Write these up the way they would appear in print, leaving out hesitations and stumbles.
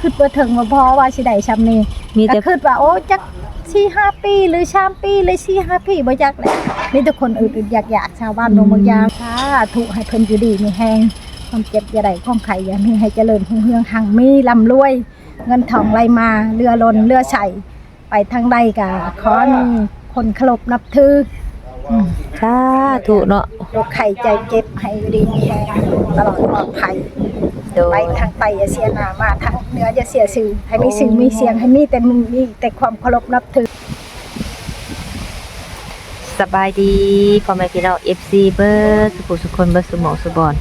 คือเปิดถึงมาพอว่าสิได้ชำนี้มีแต่คิดว่าโอ้จัก4-5 ปีหรือ3 ปีหรือ4-5 ปีบ่จักแหละมีแต่คนอื่นๆอยากชาวบ้านดงบางยางถูกให้เพิ่นอยู่ดีมีแฮงความเจ็บอย่าได้ความไข่อย่ามีให้เจริญรุ่งเรืองหังมีร่ำรวยเงินทองไหลมาเรือล้นเรือใส่ไปทางใดก็ขอมีคนเคารพนับถือสาธุเนาะโรคไข้ใจเจ็บให้อยู่ดีมีแฮงตลอดปลอดภัยไปทางไตอย่าเสียหน้ามาทางเหนืออย่าเสียชื่อให้มีชื่อมีเสียงให้มีแต่ความเคารพนับถือสบายดีพ่อแม่พี่น้อง FC เบิร์สุขคนเบิร์สุหมองสุบอน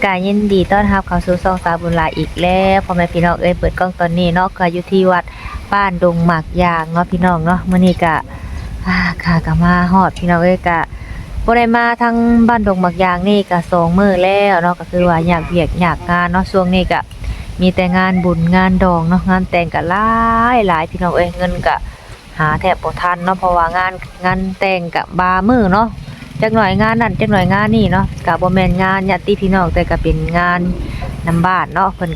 กายินดีต้อนรับเข้าสู่ช่องสาวบุญหลายอีกแล้วพ่อแม่พี่น้องเปิดกล้องตอนนี้เนาะก็อยู่ที่วัดบ้านดงหมากยางเนาะพี่น้องเนาะมื้อนี้ก็ค่ะก็มาฮอดพี่น้องก็บ่ได้มาทางบ้านดงหมากยางนี่ก็2 มื้อแล้วเนาะก็คือว่าอยากเวียกอยากงานเนาะช่วงนี้ก็มีแต่งานบุญงานดองเนาะงานแต่งก็หลายพี่น้องเงินก็หาแทบบ่ทันเนาะเพราะว่างานแต่งกับบามื้อเนาะจักหน่อยงานนั่นจักหน่อยงานนี่เนาะก็บ่แม่นงานญาติพี่น้องแต่ก็เป็นงานนำบ้านเนาะเพิ่น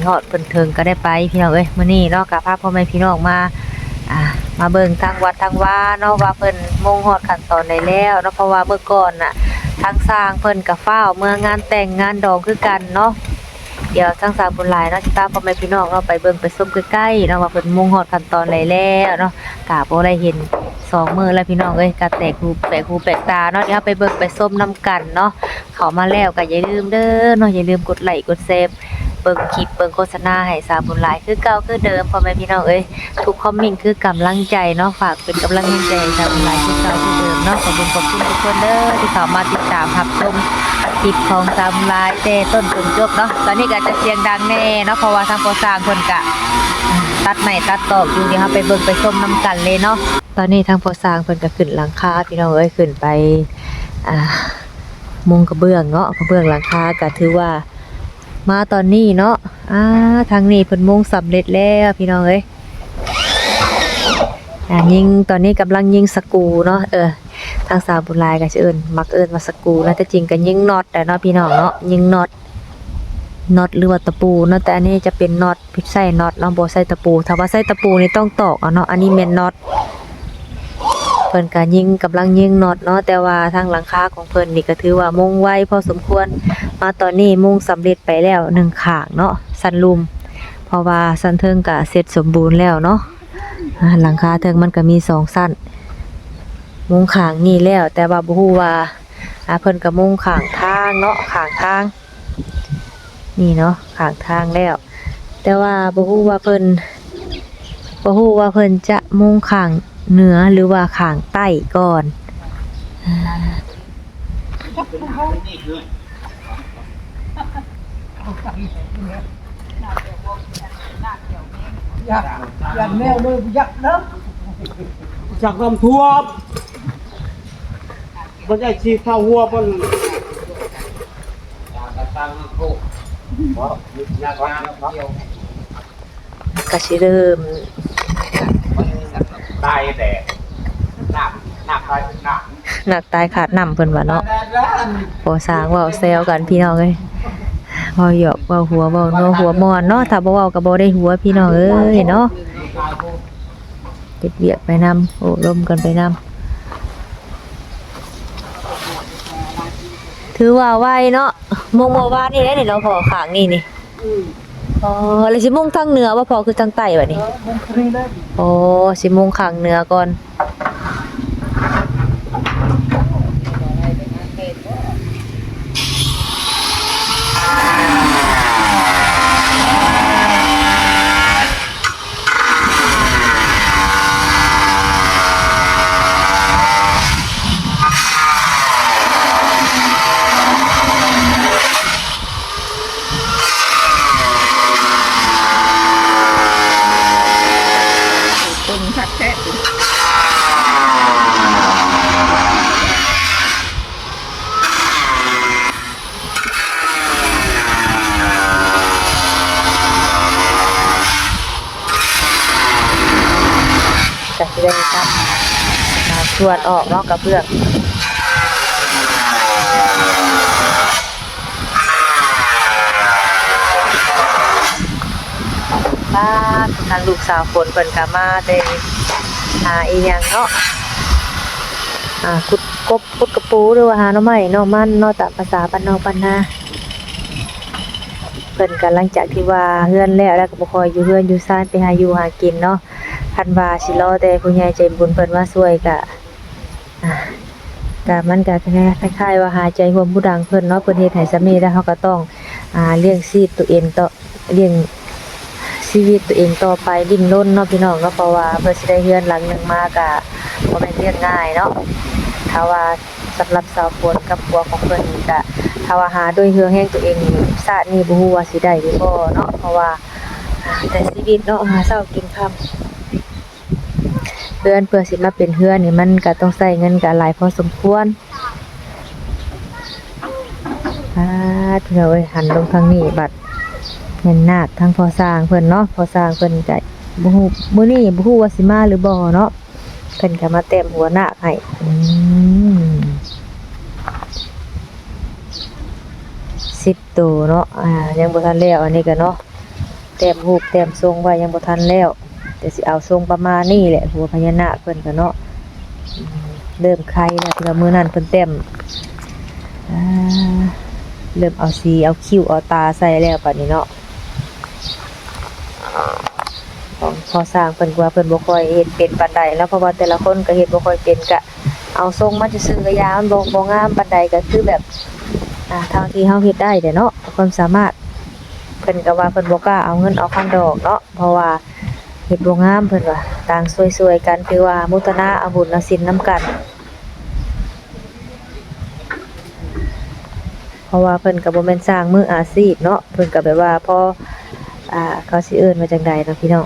ฮอดเพิ่นถึงก็ได้ไปพี่น้องมื้อนี้เนาะก็พาพ่อแม่พี่น้องมาเบิ่งทางวัดทางว่าเนาะว่าเพิ่นมงฮอดขั้นตอนได้แล้วเนาะเพราะว่าเมื่อก่อนน่ะทางสร้างเพิ่นก็ฟ้าวเมื่องานแต่งงานดองคือกันเนาะเดี๋ยวทางสาวบุญหลายเนาะสิพาพ่อแม่พี่น้องเนาะไปเบิ่งไปชมใกล้ๆเนาะว่าเพิ่นมงฮอดขั้นตอนได้แล้วเนาะก็บ่ได้เห็น2 มื้อแล้วพี่น้องก็แตกหูแปลกตาเนาะเดี๋ยวไปเบิ่งไปชมนํกันเนาะเข้ามาแล้วก็อย่าลืมเด้อเนาะอย่าลืมกดไลค์กดแชร์เบิ่งคลิปเบิ่งโฆษณาให้สาวบุญหลายคือเก่าคือเดิมพ่อแม่พี่น้องทุกคอมเมนต์คือกำลังใจเนาะฝากเป็นกำลังใจให้สาวบุญหลายคือเก่าคือเดิมเนาะขอบคุณทุกคนเด้อที่เข้ามาติดตามรับชมคลิปของสาวบุญหลายแต่ต้นจนจบเนาะตอนนี้ก็จะเสียงดังแน่เนาะเพราะว่าทางก่อสร้างเพิ่นก็ตัดไม้ตัดตอกอยู่เดี๋ยวเราไปเบิ่งไปชมนํกันเลยเนาะตอนนี้ทางก่อสร้างเพิ่นก็ขึ้นหลังคาพี่น้องขึ้นไปมุงกระเบื้องเนาะกระเบื้องหลังคาก็ถือว่ามาตอนนี้เนาะทางนี้เพิ่นมุงสำเร็จแล้วพี่น้องยิงตอนนี้กำลังยิงสกรูเนาะทางสาวบุญหลายก็สิมักว่าสกรูนะแต่จริงก็ยิงน็อตแต่เนาะพี่น้องเนาะยิงน็อตหรือว่าตะปูเนาะแต่อันนี้จะเป็นน็อตพิใส่น็อตเนาะบ่ใส่ตะปูถ้าว่าใส่ตะปูนี่ต้องตอกเอาเนาะอันนี้แม่นน็อตเพิ่นก็กำลังยิงน็อตเนาะแต่ว่าทางหลังคาของเพิ่นนี่ก็ถือว่ามุงไวพอสมควรมาตอนนี้มุงสำเร็จไปแล้ว1ข้างเนาะสันลุมเพราะว่าสันเทิงก็เสร็จสมบูรณ์แล้วเนาะหลังคาเทิงมันก็มี2สั้นมุงข้างนี่แล้วแต่ว่าบ่ฮู้ว่าเพิ่นก็มุงข้างทางเนาะข้างทางนี่เนาะข้างทางแล้วแต่ว่าบ่ฮู้ว่าเพิ่นจะมุงข้างเหนือหรือว่าข้างใต้ก่อนอยากแนวเลยอยากเนาะจากน้ำท่วมมันจะชีเข้าหัวมันก็สิเริ่มตายแต่หนักตายขาดน้ำเพิ่นว่าเนาะบ่สร้างเว้าแซวกันพี่น้องเว้าหยอกเว้าหัวเว้าโนหัวมอนเนาะถ้าบ่เว้าก็บ่ได้หัวพี่น้องเนาะเฮ็ดเวียกไปนำโอ้ลมกันไปนำถือว่าไวเนาะมุงเมื่อวานนี่ได้นี่เนาะพอข้างนี่แล้วสิมุงทางเหนือว่าพอคือทางใต้บัดนี้สิมุงข้างเหนือก่อนจะสิได้ครับส่วนออกเนาะกระเบื้อง กสาวฝนเพิ่นก็มาแต่หาอีหยังเนาะขุดกบขุดกระปูหรือว่าหาหน่อไม้หน่อมันเนาะตามภาษาบ้านนอกบ้านนาเพิ่นก็หลังจากที่ว่าเฮือนแล้วก็บ่ค่อยอยู่เฮือนอยู่ซ่านไปหาอยู่หากินเนาะคันว่าสิรอแต่ผู้ใหญ่ใจบุญเพิ่นมาช่วยก็มันก็คล้ายๆว่าหาใจร่วมผู้ดังเพิ่นเนาะเพิ่นเฮ็ดให้สำนี้แล้วเฮาก็ต้องเลี้ยงชีพตัวเองต่อเลี้ยงชีวิตตัวเองต่อไปดิ้นรนเนาะพี่น้องเนาะเพราะว่าเพิ่นสิได้เฮือนหลังนึงมาก็บ่แม่นเรื่องง่ายเนาะถ้าว่าสำหรับสาวฝนกับผัวของเพิ่นนี่ก็ถ้าว่าหาด้วยเฮือแห้งตัวเองนี่ชาตินี้บ่ฮู้ว่าสิได้หรือบ่เนาะเพราะว่าแต่ชีวิตเนาะหาเช้ากินค่ำเพื่อสิมาเป็นเฮือนนี่มันก็ต้องใช้เงินก็หลายพอสมควรพี่น้องเอ้ยหันลงทางนี้บัดแม่นนาคทางพอสร้างเพิ่นเนาะพอสร้างเพิ่นก็บ่ฮู้มื้อนี้บ่ฮู้ว่าสิมาหรือบ่เนาะเพิ่นก็มาแต้มหัวนาคให้10ตัวเนาะยังบ่ทันแล้วอันนี้ก็เนาะแต้มรูปแต้มทรงไว้ยังบ่ทันแล้วแต่สิเอาทรงประมาณนี้แหละหัวพญานาคเพิ่นก็เนาะเริ่มไข่แล้วที่ว่ามื้อนั้นเพิ่นแต้มเริ่มเอาสีเอาคิ้วเอาตาใส่แล้วบัดนี้เนาะพอสร้างเพิ่นว่าเพิ่นบ่ค่อยเฮ็ดเป็นปานใดแล้วเพราะว่าแต่ละคนก็เฮ็ดบ่ค่อยเป็นก็เอาทรงมาซื่อๆก็ยามันบ่งามปานใดก็คือแบบทางที่เฮาเฮ็ดได้เด้เนาะความสามารถเพิ่นก็ว่าเพิ่นบ่กล้าเอาเงินเอาคำดอกเนาะเพราะว่าเฮ็ดบ่งามเพิ่นว่าต่างซวยๆกันคือว่ามุทนาเอาบุญเอาศีลนำกันเพราะว่าเพิ่นก็บ่แม่นสร้างมืออาชีพเนาะเพิ่นก็แบบว่าพอเขาสิเอิ้นว่าจังได๋เนาะพี่น้อง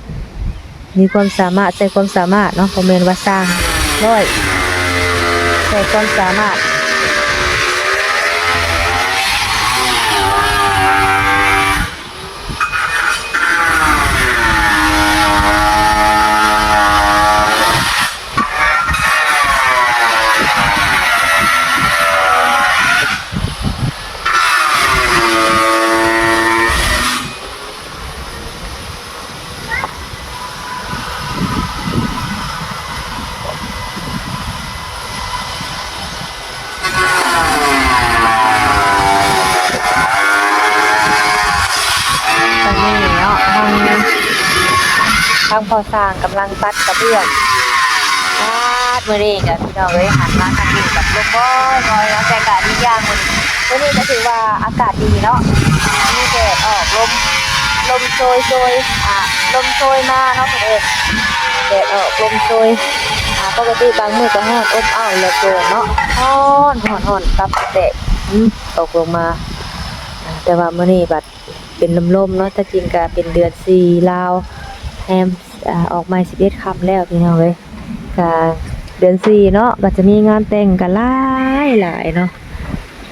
มีความสามารถใช้ความสามารถเนาะบ่แม่นว่าสร้างน้อยใช้ความสามารถทางพอสร้างกำลังตัดกระเบื้องมื้อนี้ก็พี่น้องเอ้ยหันมาทางนี้กับลมบ่น้อยแล้วแต่ก็อีกอย่างมื้อนี้ก็ถือว่าอากาศดีเนาะมีแดดออกลมโชยลมโชยมาเนาะเพิ่นแดดออกลมโชยปกติบางมื้อก็ร้อนอบอ้าวเหลือเกินเนาะร้อนตับแตกตกลงมาแต่ว่ามื้อนี้บัดเป็นลมๆเนาะถ้าจริงก็เป็นเดือน4ลาวแฮมออกมา11ค่ำแล้วพี่น้องเอ้ยก็เดือน4เนาะก็จะมีงานแต่งกันหลายเนาะ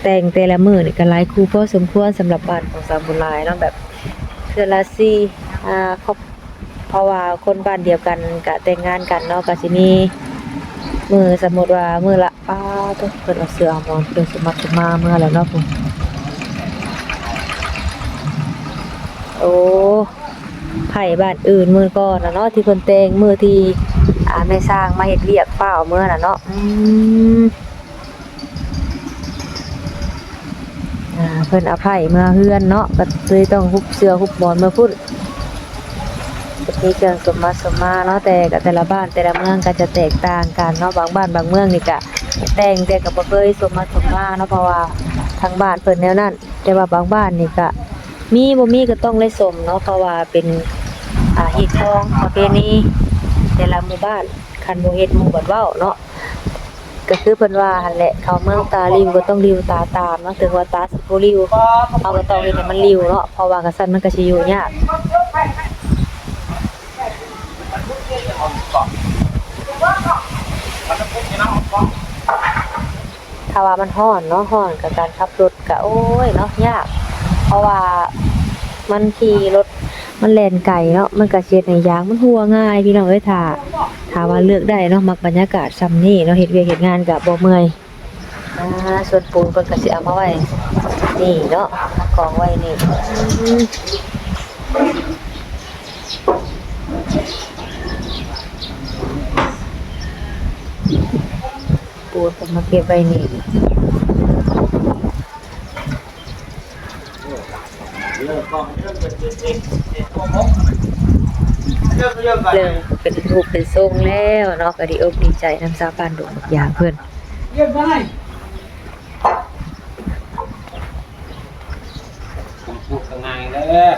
แต่งแต่ละมื้อนี่ก็หลายคู่พอสมควรสำหรับบ้านของสาวบุญหลายเนาะแบบเทื่อละ4เพราะว่าคนบ้านเดียวกันก็แต่งงานกันเนาะก็สิมีมื้อสมมุติว่ามื้อละต้องเพิ่นเอาเสื้อเอาหมอนเพิ่นสิมามื้อแล้วเนาะพุ่นโอ้ไผบ้านอื่นมื้อก่อนน่ะเนาะที่เพิ่นแต่งมื้อที่แม่สร้างมาเฮ็ดเวียกเฝ้ามื้อน่ะเนาะเพิ่นเอาไผมาเฮือนเนาะก็เลยต้องฮุบเสื้อฮุบหมอนมาพุ่นมีเครื่องสมมาเนาะแต่ละบ้านแต่ละเมืองก็จะแตกต่างกันเนาะบางบ้านบางเมืองนี่ก็แต่งแต่ก็บ่เคยสมมาเนาะเพราะว่าทางบ้านเพิ่นแนวนั้นแต่ว่าบางบ้านนี่ก็มีบ่มีก็ต้องได้สมเนาะเพราะว่าเป็นฮีตทองประเพณีแต่ละหมู่บ้านคันบ่เฮ็ดหมู่บ่เว้าเนาะก็คือเพิ่นว่าหั่นแหละเขาเมืองตาริวก็ต้องริวตาตามเนาะถึงว่าตาสิบ่ริวเฮาก็ต้องเฮ็ดให้มันริวเนาะเพราะว่าก็ซั่นมันก็สิอยู่ยากถ้าว่ามันร้อนเนาะร้อนกับการขับรถก็โอ้ยเนาะยากเพราะว่ามันขี่รถมันแล่นไกลเนาะมันก็เฮ็ดให้ยางมันหัวง่ายพี่น้องเอ้ยถ้าว่าเลือกได้เนาะมักบรรยากาศส่ำนี้เนาะเฮ็ดเวียกเฮ็ดงานก็บ่เมื่อยส่วนปูนเพิ่นก็สิเอามาไว้นี่เนาะกองไว้นี่ ปูนก็มาเก็บไว้นี่เริ่มเป็นรูปเป็นทรงแล้วเนาะก็ดีอกดีใจนำชาวบ้านดงบักยางเพิ่น เยี่ยมไปผมพูดกันไงเลย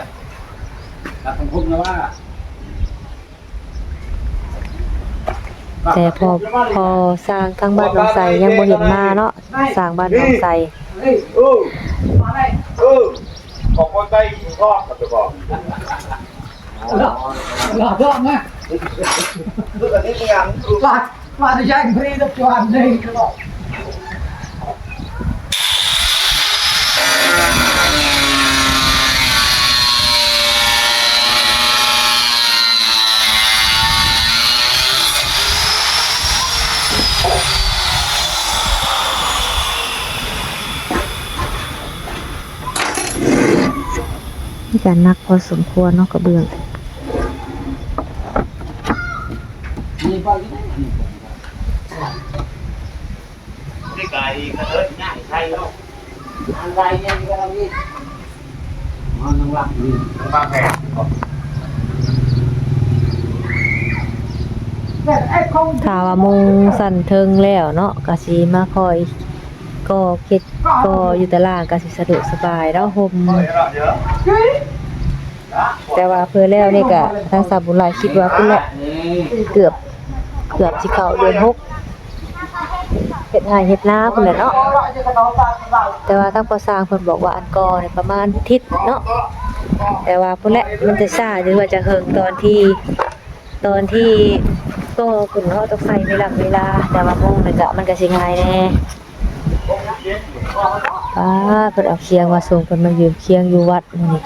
รับผมพูดนะว่า แต่พอสร้างทางบ้านหนองไสยังบ่เห็นมาเนาะสร้างบ้านหนองไส เฮ้ยมาได้ของคนใต้ชอบมันจะบอก หลอดรอบนะ คืออันนี้ยังคือ มาจะแย่งฟรีทุกวันเลยก็บอก มีการนักพอสมควรเนาะกระเบื้อง มีไปที่ไหน ที่ไก่กระเทยง่ายใช่เนาะ อะไรเนี่ยก็ทำนี่มันนั่งหลับนี่ บางแห่ง แบบไอ้คง ถ้าว่ามุงสั่นเทิงแล้วเนาะก็สิมาคอยก็เฮ็ดก็อยู่ตารางก็สิสะดวกสบายแล้วห่ม เยอะ แต่ว่าเพื่อแล้วนี่ก็ทางสาบุญหลายคิดว่าพุ่นแหละเกือบสิเข้าเดือน6เฮ็ดไร่เฮ็ดนาพุ่นแหละเนาะแต่ว่าทางก่อสร้างเพิ่นบอกว่าอันก่อนี่ประมาณอาทิศเนาะแต่ว่าพุ่นแหละมันจะช้าหรือว่าจะเฮิงตอนที่ก็พุ่นเนาะต้องใส่เวลาแต่ว่ามุงนี่ก็มันก็สิง่ายแน่เพิ่นเอาเคียงมาส่งเพิ่นมายืมเคียงอยู่วัดนี่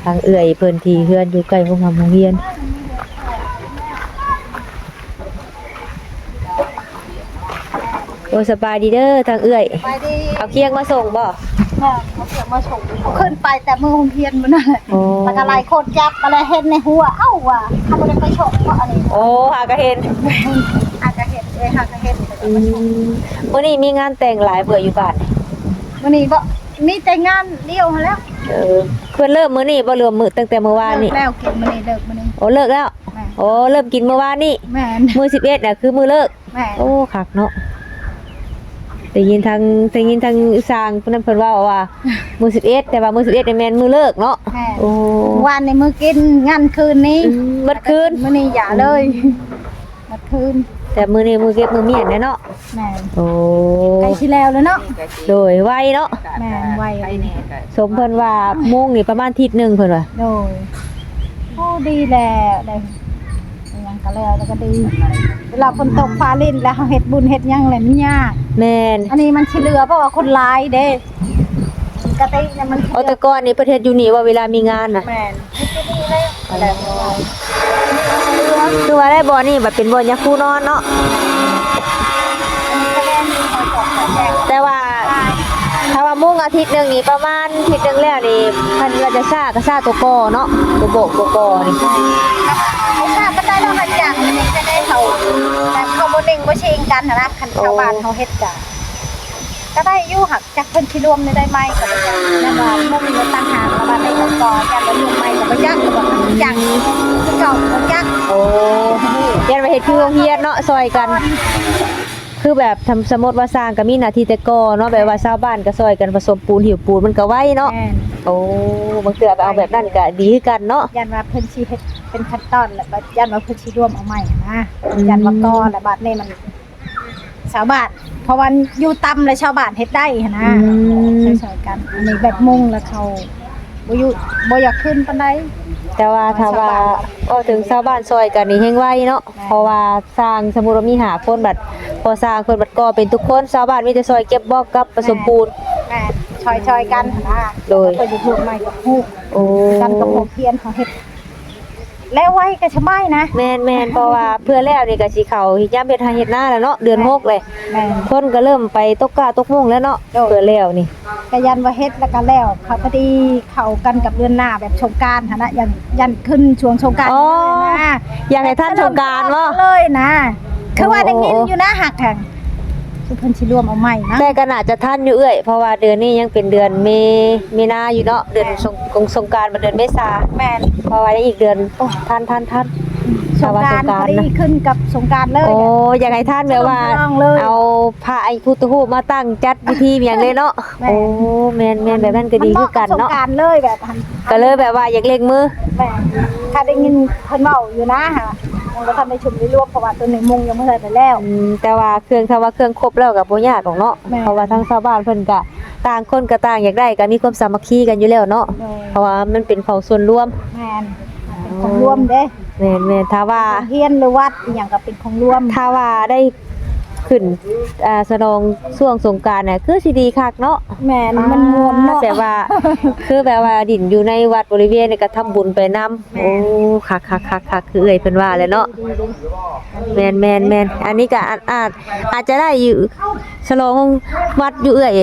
ทางเอื้อยเพิ่นที่เฮือนอยู่ใกล้โรงเรียนโอ้สบายดีเด้อทางเอื้อย ไปดี เอาเคียงมาส่งบ่ เขาเสียมาส่งขึ้นไปแต่มือโรงเรียนมันนั่นแหละ โอ้ แล้วก็ไล่โคตรจับอะไรเห็นในหัวเอ้าว่ะเขาไม่ได้ไปฉกเพราะอะไร โอ้หากะเห็น อาจจะเห็นเลยหากจะเห็น มื้อนี้มีงานแต่งหลายเบื่ออยู่บ้าน วันนี้ก็มีแต่งานเดียวมาแล้ว เพิ่นเริ่มมื้อนี้บ่เริ่มมื้อตั้งแต่เมื่อวานนี่ แล้วกินมันนี่เลิกมันนี่ โอ้เลิกแล้วโอ้เริ่มกินเมื่อวานนี่ แม่น มื้อ11น่ะคือมื้อเลิก แม่น โอ้คักเนาะได้ยินทางสร้างเพิ่นว่ามื้อ11แต่ว่ามื้อ11นี่แม่นมื้อเลิกเนาะ แม่น โอ้ วันในมือกินงานคืนนี้ เบิดคืน มื้อนี้อย่าเลยเมื่อคืน แต่มื้อนี้มื้อเก็บมื้อเมียนแน่เนาะ แม่น โอ้ ใกล้สิแล้วเนาะ โดยไวเนาะ แม่นไว สมเพิ่นว่ามุงนี่ประมาณอาทิศนึงเพิ่นว่า โดยโอ้ดีแล้วได้ยังก็แล้วก็ดีเวลาฝนตกฟ้าลิ่นแล้วเฮาเฮ็ดบุญเฮ็ดหยังแหละมันยาก แม่น อันนี้มันสิเหลือเพราะว่าคนหลายเด้กะติเนี่ยมันสิ เอาแต่ก่อนนี่ประเทศอยู่นี่ว่าเวลามีงานน่ะ แม่นมันสิดีเลยแล้ว คือว่าได้บ่อนี่บัดเป็นบ่อยาคูนอนเนาะ คะแนนมีคอยตกแจก แต่ว่าถ้าว่ามุ่งอาทิตย์หนึงนี่ประมาณอาทิตย์หนึงแล้วนี่เพิ่นว่าจะซ่าก็ซ่าตัวกอเนาะตัวโบกตัวกอนี่ ไม่ทราบก็ได้เราหันจากนี่จะได้เขาแต่เขาบ่เน่งบ่เชงกันนะคันชาวบ้านเขาเฮ็ดกันก็ได้อยู่หักจากเพิ่นสิรวมได้ไหมก็ได้นั่นว่าบ่มีตั้งหากแล้วบ้านในองค์กรกันแล้วรวมใหม่ก็บ่ยักก็บ่จังคือเก่าบ่ยัก โอ้ยันไปเฮ็ดคือโรงเรียนเนาะซอยกัน คือแบบทำสมมุติว่าสร้างก็มีหน้าที่แต่กอเนาะแบบว่าชาวบ้านก็ซอยกันผสมปูนหิวปูนมันก็ไวเนาะ แม่น โอ้บางเทื่อไปเอาแบบนั้นก็ดีคือกันเนาะ ยันว่าเพิ่นสิเฮ็ดเป็นขั้นตอนแล้วบัดยันว่าเพิ่นสิรวมเอาใหม่นะยันว่าก่อแล้วบัดนี้มันชาวบ้านเพราะว่าอยู่ต่ำแล้วชาวบ้านเฮ็ดได้หันนะช่วยๆกันอันนี้แบบมุ่งแล้วเขาบ่อยู่บ่อยากขึ้นปานใด แต่ว่าถ้าว่าก็ถึงชาวบ้านซอยกันนี่แฮงไวเนาะเพราะว่าสร้างสมมุติว่ามี5คนบัดพอสร้างคนบัดก็เป็นทุกคนชาวบ้านมีแต่ซอยเก็บบอกกับผสมปูน แม่ช่อยๆกันนะ โดย เพิ่นสิพูดใหม่กับฮู้ โอ้ กันกับหมเพียนเขาเฮ็ด แล้วไว้ก็สบายนะ แม่นเพราะว่าเพื่อแล้วนี่ก็สิเข้าเฮ็ดยามเฮ็ดหาเฮ็ดนาแล้วเนาะเดือนหกเลย แม่น คนก็เริ่มไปตกกาตกมุงแล้วเนาะเพื่อแล้วนี่ ก็ยันว่าเฮ็ดแล้วก็แล้วเขาพอดีเข้ากันกับเดือนหน้าแบบสงกรานต์หั่นนะอย่างยันขึ้นช่วงสงกรานต์ อ๋อ เลยนะ อยากให้ท่านสงกรานต์บ่ เลยนะคือว่าได้ยินอยู่นะหักแข่งสุเพิ่นสิรวมเอาใหม่นะ แต่ก็น่าจะทันอยู่เอ้ยเพราะว่าเดือนนี้ยังเป็นเดือนมีนาอยู่เนาะเดือนสงกรานต์มาเดือนเมษา แม่น เพราะว่ายังอีกเดือนโอ้ทัน สงกรานต์พอดีขึ้นกับสงกรานต์เลย โอ้อยากให้ท่านแบบว่า ฉลองเลย เอาพระไอ้พุทธรูปมาตั้งจัดพิธีอย่างเลยเนาะ แม่น โอ้แม่นแบบนั้นก็ดีคือกัน มัหม เนาะ บสงกรานต์เลยแบบหัน ก็เลยแบบว่าอยากเล็งมือ แม่ถ้าได้ยินเพิ่นเว้าอยู่นะฮะมันก็ทำในชุมได้รวมเพราะว่าตัวหนึ่งมุงยังบ่ทันไปแล้ว แต่ว่าถ้าว่าเครื่องครบแล้วก็บ่ยากหรอกเนาะ แม่ เพราะว่าทั้งชาวบ้านเพิ่นก็ต่างคนก็ต่างอยากได้ก็มีความสามัคคีกันอยู่แล้วเนาะ แม่ เพราะว่ามันเป็นของส่วนรวม แม่นเป็นของรวมเด้ แม่นถ้าว่า เฮียนหรือวัดอหย่างก็เป็นของรวม ถ้าว่าได้ขึ้นสนองช่วงสงกรานต์น่ะคือสิดีคักเนาะ แม่นมันม่วนเนาะ แบบว่า คือแบบว่าดินอยู่ในวัดบริเวณนี่ก็ทำบุญไปนำโอ้คักคือเอ่ยเพิ่นว่าเลยเนาะแม่นอันนี้ก็อาจจะได้อยู่ฉลองวัดอยู่เอ่ย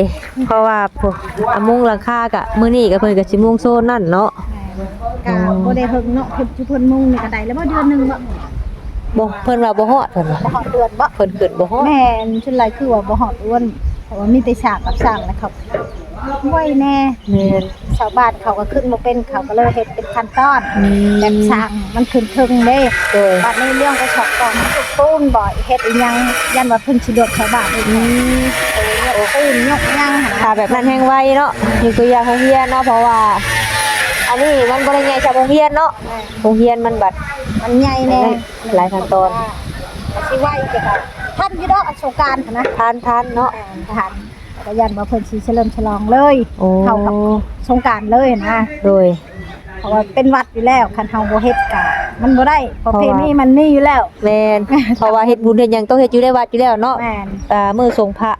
เพราะว่าพวกมุงหลังคาก็มื้อนี้ก็เพิ่นก็สิมุงโซนนั่นเนาะ ก็บ่ได้เฮิงเนาะเพิ่นจุเพิ่นมุ่งนี่ก็ได้แล้วบ่เดือนหนึงบ่ บ่เพิ่นว่าบ่ฮอดเพิ่นว่า บ่ฮอดเดือนบ่ เพิ่นขึ้นบ่ฮอด แม่นชุดไรคือว่าบ่ฮอดอ้วนเพราะว่ามีแต่ฉากกับสร้างนะครับไว้แน่ แม่น ชาวบ้านเขาก็ขึ้นบ่เป็นเขาก็เลยเฮ็ดเป็นขั้นตอน อืม แบบสร้างมันขึ้นถึงเด้ โดย บัดนี้เรื่องก็ชอบต้องมันก็ปูนบ่เฮ็ดอีหยังยันว่าเพิ่นสิโดดชาวบ้านอีก อืม ปูนยกยัง ถ้าแบบนั้นแห้งไวเนาะนี่ตัวอย่างของเฮียนเนาะเพราะว่า อันนี้มันบ่ได้ใหญ่จากโรงเรียนเนาะโรงเรียนมันบัด มันใหญ่แน่ หลายขั้นตอน สิไว้จ้ะค่ะท่านอยู่ดอกสงกรานต์นะ ทานเนาะ ท่านก็ยันว่าเพิ่นสิเฉลิมฉลองเลย โอ้ เข้ากับสงกรานต์เลยนะ โดย เพราะว่าเป็นวัดอยู่แล้วคันเฮาบ่เฮ็ดกะมันบ่ได้ประเพ เพราะว่า ณีมันมีอยู่แล้ว แม่นเพราะว่าเฮ็ดบุญเฮ็ดหยังต้องเฮ็ดอยู่ในวัดอยู่แล้วเนาะ แม่น มื้อสงพระ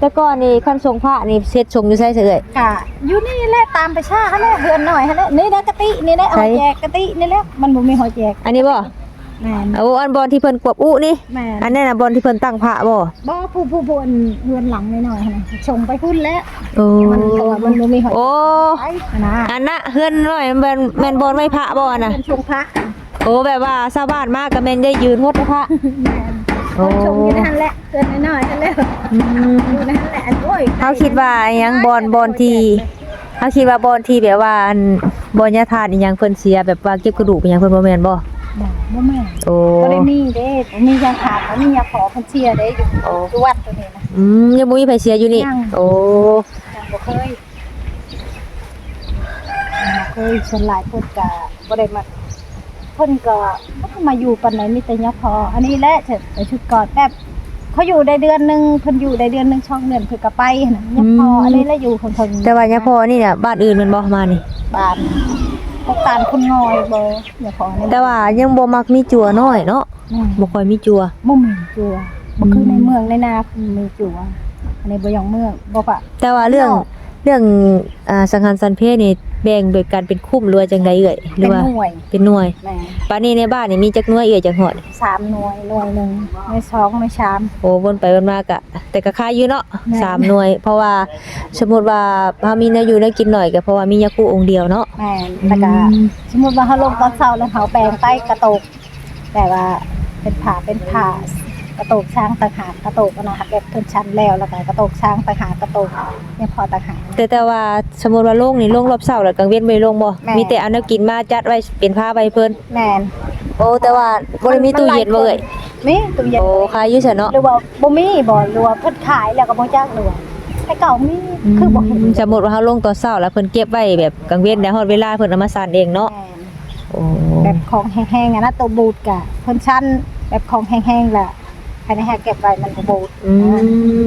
แต่ก่อนนี่คันสงพระนี่เฮ็ดสงอยู่ไสเอ่ย กะอยู่นี่แหละตามประชาหั่นแหละเฮือนหน่อยหั่นแหละนี่นะกะตินี่แหละห ใช่ อยแจกกะตินี่แหละมันบ่มีหอยแจก อันนี้บ่ แม่น โอ้อันบอนที่เพิ่นกวบอุนี่ แม่น อันนั้นน่ะบอนที่เพิ่นตั้งพระบ่ บ่ผู้อันเฮือนหลังน้อยๆหั่นน่ะชงไปพุ่นแล้ว โอ้ มันเพราะว่ามันบ่มีหอย โอ้ ไปนะ อันน่ะเฮือนน้อยแม่นบอนไม้พระบ่อันน่ะ เป็นชงพระ โอ้แบบว่าชาวบ้านมากก็แม่นได้ยืนฮดพระ แม่น โอ้ ชงอยู่นั่นแหละเฮือนน้อยๆนั่นแหละอยู่นั่นแหละโอ้ย เขาคิดว่าอิหยังบอนที่เขาคิดว่าบอนที่แบบว่าอันบอนยาทานอีหยังเพิ่นเสียแบบว่าเก็บกระดูกอีหยังเพิ่นบ่แม่นบ่ บ่แม่น โอ้ บ่ได้มีเด้บ่มียาขาดบ่มียาขอเพิ่นเชียร์เด้อยู่ โอ้ อยู่วัดตัวนี้นะ ยังบ่มีไผเสียอยู่นี่ ยัง โอ้ ยังบ่เคยส่วนหลายเพิ่นก็บ่ได้มาเพิ่นก็บ่ได้มาอยู่ปานไหนมีแต่ยาขออันนี้แหละเถิดไปชุดก่อนแบบเขาอยู่ได้เดือนหนึงเพิ่นอยู่ได้เดือนหนึงช่องเดือนเพิ่นก็ไปหั่นน่ะยาขออันนี้แหละอยู่ของเพิ่น แต่ว่ายาพอนี่เนี่ยบ้านอื่นแมันบ่มานี่ บ้านพวกตานคนงอยบ่ยาขอนี่ แต่ว่ายังบ่มักมีจั่วน้อยเนาะ อืม บ่ค่อยมีจั่ว บ่มีจัวบ่คือในเมืองในนามีจัวอันนี้บ่ยองเมืองบ่ปะ แต่ว่าเรื่องสังหารสันเพนี่แบ่งโดยการเป็นคุ้มหรือว่าจังไดเอ่ยหรื เป็ อน ว่า หน่วย เป็นหน่วย แม่ ปานนี้ในบ้านนี่มีจักหน่วยเอ่ยจักฮอด 3หน่วยหน่วยหนึงหน่วย2หน่วย3 โอ้วนไปวนมากะแต่ก็ค่าอยู่เนาะ แม่ 3หน่วย เพราะว่าสมมุติว่าเฮามีแนวอยู่แนวกินหน่อยก็เพราะว่ามียาคูองค์เดียวเนาะ แม่นแล้วก็สมมุติว่าเฮาลงตอนเช้าแล้วเขาแปลงใต้กระโตกแต่ว่าเป็นผ้ากระโตกช้างต่างหากกระโตกอันนะคะแบบเพิ่นชั้นแล้วแล้วก็กระโตกช้างต่างหากกระโตกยังพอต่างหาก แต่ว่าสมมุติว่าโรงนี่โรงรอบเช้าแล้วกลางเว้นบ่ได้โรงบ่ แม่ มีแต่เอาแนวกินมาจัดไว้เป็นผ้าไว้เพิ่น แม่น โอ้แต่ว่าบ่ได้มีตู้เย็นบ่เอ่ย มีตู้เย็น โอ้ขายอยู่ซั่นเนาะ หรือว่าบ่มีบ่หรือว่าเพิ่นขายแล้วก็บ่จักหรือว่าแต่เก่ามีคือบ่เห็น สมมุติว่าเฮาลงตอนเช้าแล้วเพิ่นเก็บไว้แบบกลางเว้นแล้วฮอดเวลาเพิ่นเอามาสั่นเองเนาะ แม่น โอ้ แบบของแห้งๆอะนะตัวบูดกะเพิ่นชั้นแบบของแห้งๆแหละภายในแฮกเก็บไว้มันบ่บูด อืม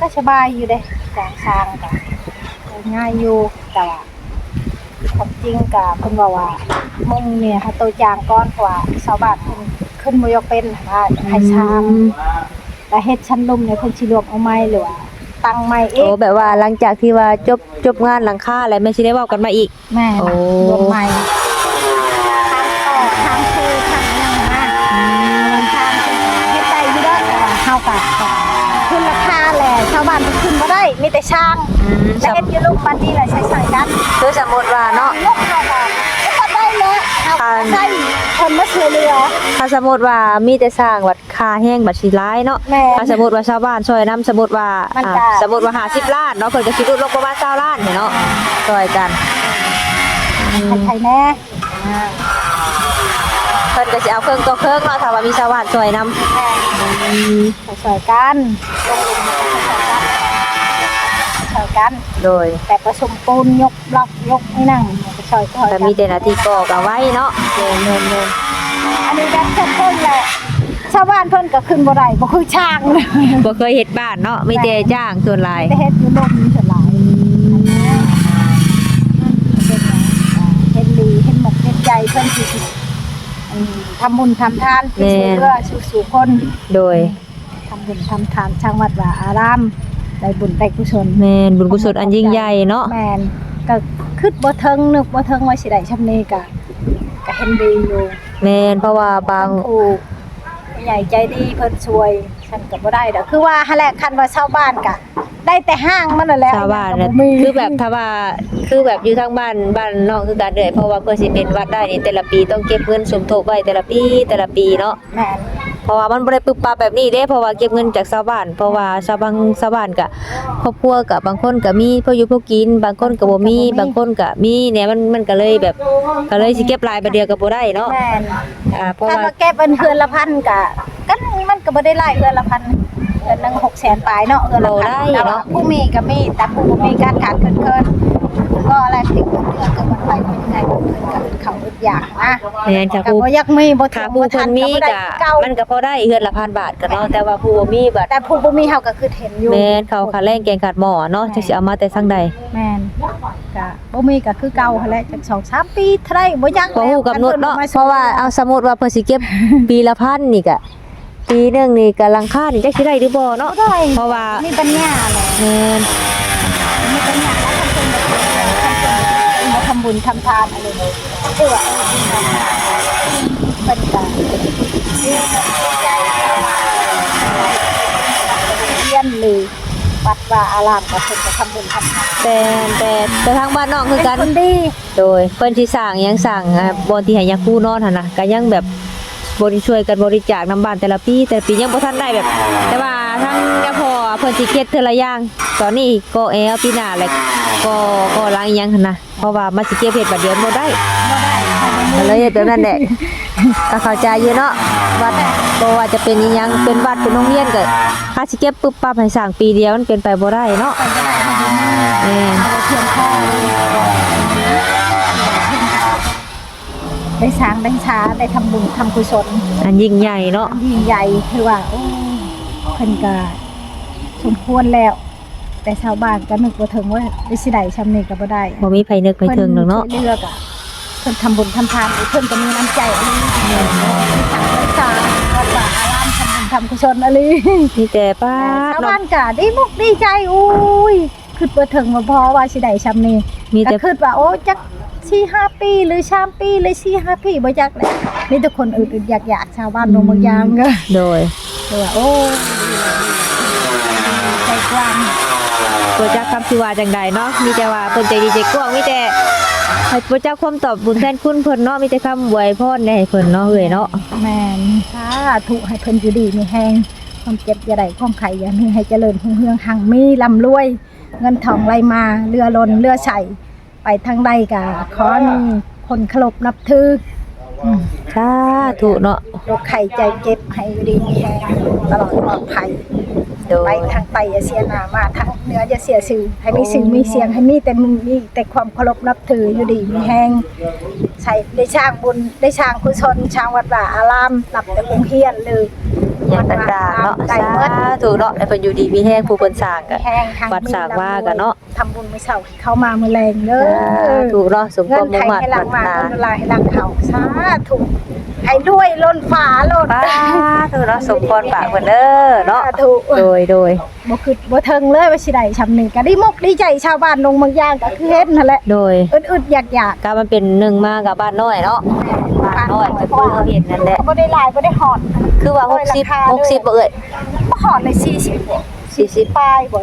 ก็สบายอยู่เด้จางซางกะง่ายอยู่แต่ว่าความจริงกะเพิ่นว่ามุงเนี่ยถ้าตัวจางก้อนกว่าชาวบ้านเพิ่นขึ้นบ่ยกเป็นว่าให้ช้างแต่เฮ็ดชั้นลุ่มเนี่ยเพิ่นสิรวมเอาไม้หรือว่าตั้งไม้เอ โอ้ ง แบบว่าหลังจากที่ว่าจบงานหลังคาแล้วแม่สิได้เว้ากันมาอีก แม่ โอ้ รวมไม้ทางต่อ มีแต่ช่างแต่เฮ็ดอยู่ลูกปานนี้แหละใช้ๆกัน คือสมมุติว่าเนาะ ลูกเราก็ได้แล้วเอาได้คนมาช่วยเหลือ ถ้าสมมุติว่ามีแต่สร้างวัดค่าแห้งบัดสิร้ายเนาะ แม่ ถ้าสมมุติว่าชาวบ้านช่วยนํสมมุติว่า มันก็ สมมุติว่า50ล้านเนาะเพิ่นก็สิลดลงประมาณ20ล้านเนาะช่วยกัน ใครแน่ เพิ่นก็สิเอาเครื่องต่อเครื่องเนาะถ้าว่ามีชาวบ้านช่วยนํ ช่วยกันช่วยกัน โดย แต่ผสมปูนยกบล็อกยกนี่นั่งช่วยก็ แต่มีแต่หน้าที่ก่อก็ไว้เนาะแม่น อันนี้กันแค่เพิ่นแหละชาวบ้านเพิ่นก็ขึ้นบ่ได้บ่คือช่างเลย ๆบ่เคยเฮ็ดบ้านเนาะมีแต่จ้างส่วนหลาย แต่เฮ็ดอยู่ลมนี่ส่วนหลายเฮ็ดดีเฮ็ดหมกเฮ็ดใจเพิ่นสิทำบุญทำทานที่ช่วยเหลือสู่คน โดย ทำบุญทำทานช่างวัดว่าอารามได้บุญได้กุศล แม่นบุญกุศลอันยิ่งใหญ่เนาะ แม่นก็คิดบ่เทิงนึกบ่เทิงว่าสิได้ชำนี้ก็เห็นดีอยู่ แม่นเพราะว่าบาง ผู้ใหญ่ใจดีเพิ่นช่วยฉันก็บ่ได้ดอกคือว่าหั่นแหละคันว่าชาวบ้านก็ได้แต่ห้างมันนั่นแหละ ชาวบ้าน ก็ น่ะ บ่มี คือแบบถ้าว่าคือแบบอยู่ทางบ้านนอกคือกันเด้อเพราะว่าเพื่อสิเป็นวัดได้นี่แต่ละปีต้องเก็บเงินสมทบไว้แต่ละปีเนาะ แม่น เพราะว่ามันบ่ได้ปึบปับแบบนี้เด้เพราะว่าเก็บเงินจากชาวบ้านเพราะว่าชาวบ้านก็ครอบครัวก็บางคนก็มีพออยู่พอกินบางคนก็บ่มีบางคนก็มีเนี่ยมันก็เลยแบบก็เลยสิเก็บรายบัดเดียวก็บ่ได้เนาะ แม่น เพราะ ถ้า ว่า มาแก้เป็นเฮือนละพันก็มันก็บ่ได้หลายเฮือนละพันเฮือนนึง600,000ปลายเนาะเฮือนละพันแต่ว่าผู้มีก็มีแต่ผู้บ่มีการขาดเคินก็อะไรติดเดือนก็มันไปเป็นไงบ่เพิ่นก็เขาอึดอยากนะ แม่นค่ะ ก็ ผู้ บ่อยากมีบ่ ถ้า ถึง ผู้ บ่ เพิ่ ทั น น มี ก็บ่ได้ ก็ เก่า มันก็พอได้เฮือนละ1,000 บาทก็เนาะแต่ว่าผู้บ่มีบัด แต่ผู้บ่มีเฮาก็คือเห็นอยู่ แม่นเขาขาแรงแกงขาดหม้อเนาะจักสิเอามาแต่ซังใด แม่นก็บ่มีก็คือเก่าหั่นแหละจัก2-3 ปีเท่าใดบ่อยาก บ่ฮู้กำหนดเนาะ คั เพราะว่าเอาสมมุติว่าเพิ่นสิเก็บ ปีละพันนี่ก็ปีหนึงนี่ก็หลังคานี่จักสิได้หรือบ่เนาะ บ่ได้ เพราะว่า มีปัญญาแหละ แม่น มีปัญญาแล้วทำบุญทำทานอะไรนี่คือว่าเป็นก็ใจเรียนหรือวัดว่าอารามก็เพิ่นก็ทำบุญทำทาน แต่ทางบ้านน้องคือกัน เป็นคนดี โดยเพิ่นสิสร้างหยังสร้างบ่อนที่ให้ยาคูนอนหั่นน่ะก็ยังแบบช่วยกันบริจาคน้ำบ้านแต่ละปียังบ่ทันได้แบบ แต่ว่าทางเจ้าพ่อเพิ่นสิเฮ็ดเทื่อละอย่างตอนนี้ก็แอลปีหน้าแหละก็ล้างอีหยังหั่นน่ะเพราะว่ามันสิเก็บเฮ็ดบัดเดียวบ่ได้ บ่ได้ ก็เลยเฮ็ดแบบนั้นแหละก็เข้าใจอยู่เนาะวัดบ่ว่าจะเป็นอีหยังเป็นวัดเป็นโรงเรียนก็ถ้าสิเก็บปึ๊บปั๊บให้สร้างปีเดียวมันเป็นไปบ่ได้เนาะแม่น เพียงพอได้สร้างได้ช้าได้ทำบุญทำกุศล อันยิ่งใหญ่เนาะ ยิ่งใหญ่คือว่าโอ้เพิ่นก็สมควรแล้ว แต่ชาวบ้านก็นึกบ่ถึงว่าได้สิได้ชำนี้ก็บ่ได้ บ่มีไผนึกไผถึงดอกเนาะ เพิ่นช่วยเหลือกอะเพิ่นทำบุญทำทานเพิ่นก็มีน้ำใจอันนี้ทางรักษาวัดว่าอารามทำบุญทำกุศลอะไร มีแต่ป้า ชาว เนาะ บ้านก็ดีมุกดีใจอุ้ยคิดบ่ถึงว่าพอว่าสิได้ชำนี้ มี ก็ แต่ คิดว่าโอ้จัก4-5 ปีหรือ3 ปีหรือ4-5 ปีบ่จักแหละมีแต่คนอื่นๆอยากๆชาวบ้านดงบางยางก็ โดย เลยว่าโอ้ใจกว้าง บ่จักคำสิว่าจังใดเนาะมีแต่ว่าเพิ่นใจดีใจกว้างมีแต่ให้บ่จักความตอบบุญแทนคุณเพิ่นเนาะมีแต่คำอวยพรให้เพิ่นเนาะเอ้ยเนาะ แม่นสาธุให้เพิ่นอยู่ดีมีแฮงความเจ็บอย่าได้ความไข่อย่ามีให้เจริญรุ่งเรืองหังมีร่ำรวย เงินทองไหลมาเรือล้นเรือใช้ไปทางใดก็ขอมีคนเคารพนับถืออืม สาธุเนาะ โรคไข้ใจเจ็บให้อยู่ดีมีแฮงตลอดปลอดภัย โด ไป ย ทางไตอย่าเสียหน้ามาทางเหนืออย่าเสียชื่อให้มีชื่อมีเสียงให้มีแต่มึงมีแต่ความเคารพนับถืออยู่ดีมีแฮงใช้ได้สร้างบุญได้สร้างกุศลสร้างวัดว่าอารามนับแต่คงเฮียนเลย อย่างต่างๆเนาะ ได้ สา เบิด ธุเนาะให้เพิ่นอยู่ดีมีแฮงผู้เพิ่นสร้างก็ แฮงทาง วัดสร้างว่ากันเนาะ ทำบุญมื้อเช้าให้เข้ามามื้อแรงเด้ สา อ ธุเนาะสมค เงิ วาม น มุ่ ไท ง ย มั่น ให้หลั ปราง รถ มา นา เงินลายให้หลังเขาสาธุให้ด้วยล้นฟ้าล้น สาธุเนาะสมพรปากเพิ่นเด้อเนาะ สาธุ โดย บ่คือบ่เทิงเลยว่าสิได้ชำนึงก็ได้มุกดีใจชาวบ้านลงบางอย่างก็คือเฮ็ดนั่นแหละ โดย อึดๆอยาก ก็มันเป็นหนึ่งมากับบ้านน้อยเนาะ ๆ บ้านน้อยก็คือเฮาเห็นนั่นแหละ บ่ได้หลายบ่ได้ฮอด คือว่า60บ่เอ่ย บ่ฮอดเลย40 40 ปลายบ่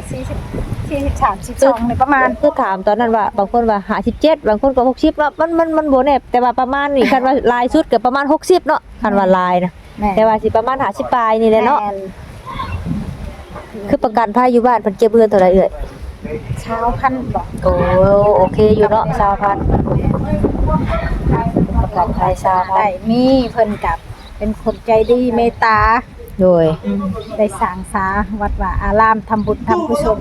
40 43 42ในประมาณ คือถามตอนนั้นว่าบางคนว่า57บางคนก็60เนาะมันบ่แน่แต่ว่าประมาณนี่คันว่าลายสุดก็ประมาณ60เนาะคันว่าลายนะ แม่น แต่ว่าสิประมาณ50ปลายนี่แหละเนาะ แม่ คือประกันภัยอยู่บ้านเพิ่นเก็บเงินเท่าไหร่เอ่ย ชาวพันธุ์บอก โอ้โอเคอยู่เนาะ20,000ประกันภัย ได้มีเพิ่นกับเป็นคนใจดีเมตตา 20,000โดย ได้สร้างสาวัดว่าอารามทำบุญทำกุศล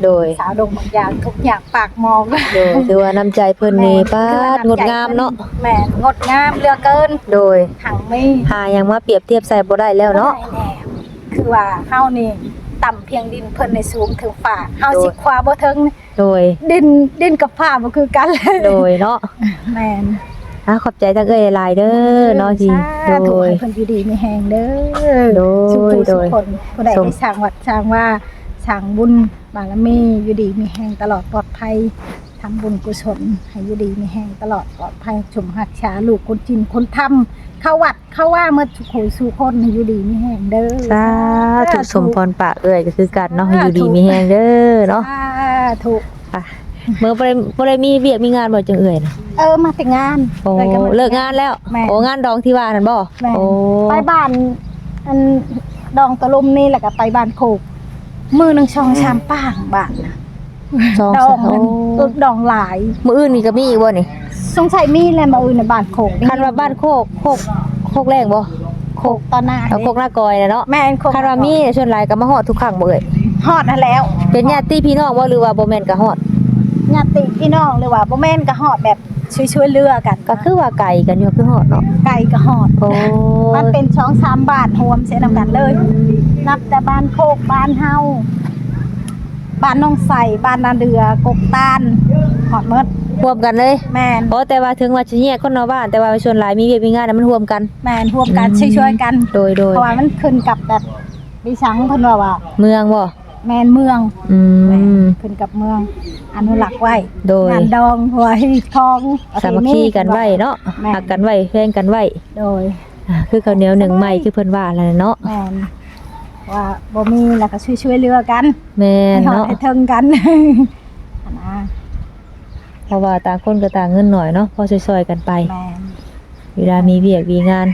โดย สาวดงบางอย่างทุกอย่างปากมอง โดยถือว่าน้ำใจเพิ่นนี่ปาดงดงามเนาะ แม่นงดงามเหลือเกิน โดย หังไม่ หายังมาเปรียบเทียบใส่บ่ได้แล้วเนาะ บ่ได้แคือว่าเฮานี่ต่ำเพียงดินเพิ่นในสูงถึงฟ้าเฮาสิคว้าบ่ถึง โดย ดินกับฟ้าบ่คือกันเลย โดยเนาะ แม่น ขอบใจทั้งเอ้ยหลายเด้อเนาะสิ สาธุ โดย ให้เพิ่นอยู่ดีมีแฮงเด้อ โดย สุขผู้ โด สุข ย คนผู้ใด สม ได้สร้างวัดสร้างว่าสร้างบุญบารมีอยู่ดีมีแฮงตลอดปลอดภัยทำบุญกุศลให้อยู่ดีมีแฮงตลอดปลอดภัยชมหักษาลูกคนจินคนทำเข้าวัดเข้าว่าเมื่อทุกคนสู่คนให้อยู่ดีมีแฮงเด้อ สาธุสมพรปากเอ้ยก็คือกันเนาะให้อยู่ดีมีแฮงเด้อเนาะ สาธุ อ่ะเมื่อบ่ได้มีเวียกมีงานบ่จังเอ้ยนะ มาแต่งงาน โอ้ ไปนมา เลิกงานแล้ว แม่ โอ้งานดองที่ว่านั่นบ่ แม่ โอ้ ไปบ้านอันดองตะลุมนี่แหละก็ไปบ้านโคกมือหนึงช่องชามป้างบ้านน่ะ สอง ดอง โอ้ มันดองหลาย มื้ออื่นนี่ก็มีอีกบ่นี่ สงสัยมีแหละมาอื่นในบ้านโคก คันว่าบ้านโคกแรงบ่ โคกตอนหน้า เอาโคกหน้ากอยน่ะเนาะ แม่นโคก คันว่ามีส่วนหลายก็มาฮอดทุกครั้งบ่เอ้ย ฮอดนั่นแล้ว เป็นญาติพี่น้องบ่หรือว่าบ่แม่นก็ฮอด ญาติพี่น้องหรือว่าบ่แม่นก็ฮอดแบบช่วยๆเรือกัน ก็คือว่าไกลกันอยู่คือฮอดเนาะ ไก่ก็ฮอด โอ้ มันเป็นช่อง3บาทรวมเสียนำกันเลย นับแต่บ้านโคกบ้านเฮาบ้านน้องใส่บ้านนาเดือกกตาลฮอดหมด รวมกันเลย แม่น เพราะแต่ว่าถึงว่าสิแยกคนเนาะบ้านแต่ว่าส่วนหลายมีเวียกมีงานน่ะมันรวมกัน แม่นร่วมกันช่วยๆกัน โดย เพราะว่ามันขึ้นกับแบบดิฉันเพิ่นว่า เมืองบ่ แม่นเมือง อื แม่น ม ขึ้นกับเมืองอนุรักษ์ไว้ โดย งานดองไว้ทอง สามัคคีกันไว้เนาะ แม่น หักกันไว้แพงกันไว้ โดย คือข้าวเหนียวหนึ่งไม้คือเพิ่นว่าแล้วเนาะ แม่นว่าบ่มีแล้วก็ช่วยๆเรือกัน แม่น ให้ฮอด เนาะ ให้ถึงกัน อันนะ เพราะว่าต่างคนก็ต่างเงินหน่อยเนาะพอซอยๆกันไป แม่น เวลามีเวียกมีงาน